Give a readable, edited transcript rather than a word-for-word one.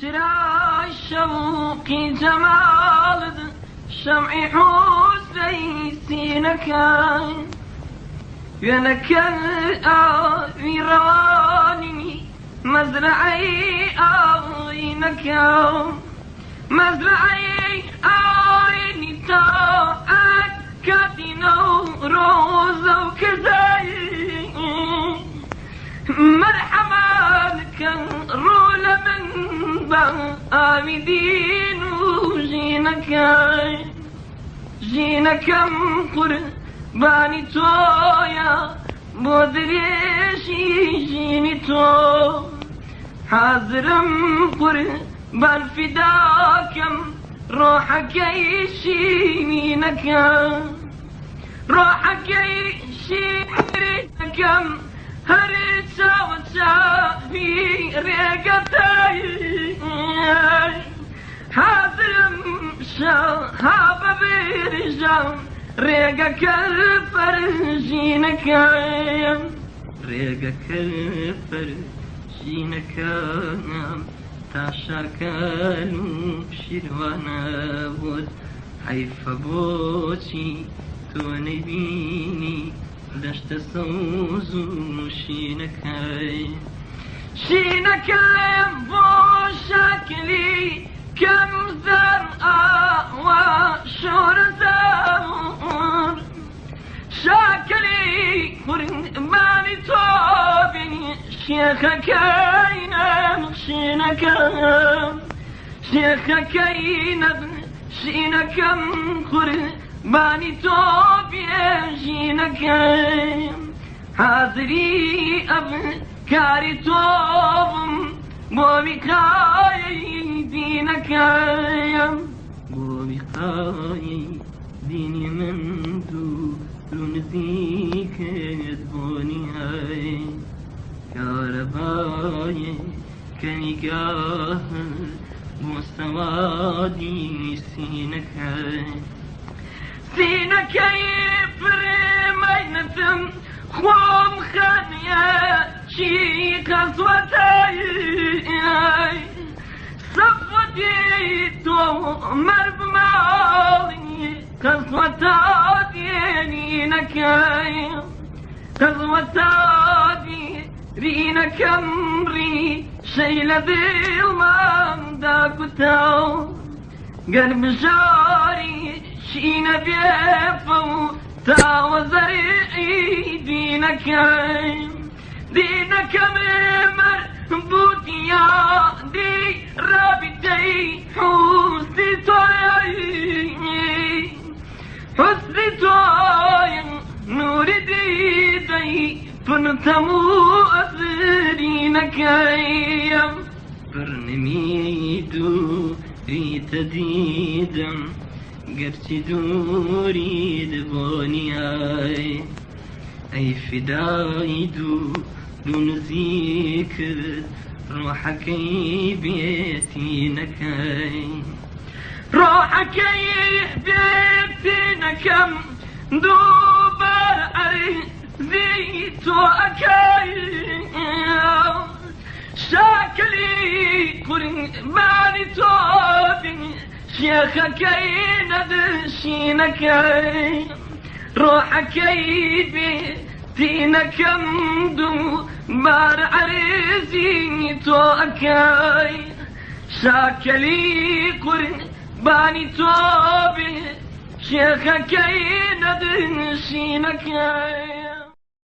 ترى شوقي جمال شمعي حسني سينك ينك الأويراني مزرعي أعينك مزرعي أعيني تأكد نوروز وكزاي مرحبا لك رول من بآمدين وجينك جينك قرباني تويا بودريشي جيني تو حاضرم قربان فداكم روحك يشينك روحك يشينك هريسا وشافي ريقتي حاضرم شهاب برجام ريقك الفرجينك ريقك الفرجينك تاشاكالو شيروانا بود حيف بوتي توني بيني دشت صوزو شينك بو شكلي كم زرقاء وشور زور شكلي قرباني توبني شيخك كينام شينك شينك قرباني توبي جينك حاضري أبكاري توبم بوبكاي دينك بوبكاي ديني من دون ذيك يدبوني هاي كهرباي كنقاه مستوادي سينك سينك يفرمينتم خوم خانية شي قصوتي صفوتي تو مرب مالي قصوتا دينك قصوتا دينك امري شيلة بالمام داكتاو قلب جاري شينا بيفو تاوزري دينك ممر بوتيا دي رابطي حسني توي نور دي فنتمو أثرينك برنميدو ريت ديدم قرتي دوري دبوني أي فدايدو دون ذكر روحك بيتينك روحك بيتينك دوبر زيتو أكاي شاكلي قرباني توبي شيخك ندشينك روحك بيتينك مدو بار عريزي توكاي شاكلي قرباني توبي شيخك ندشينك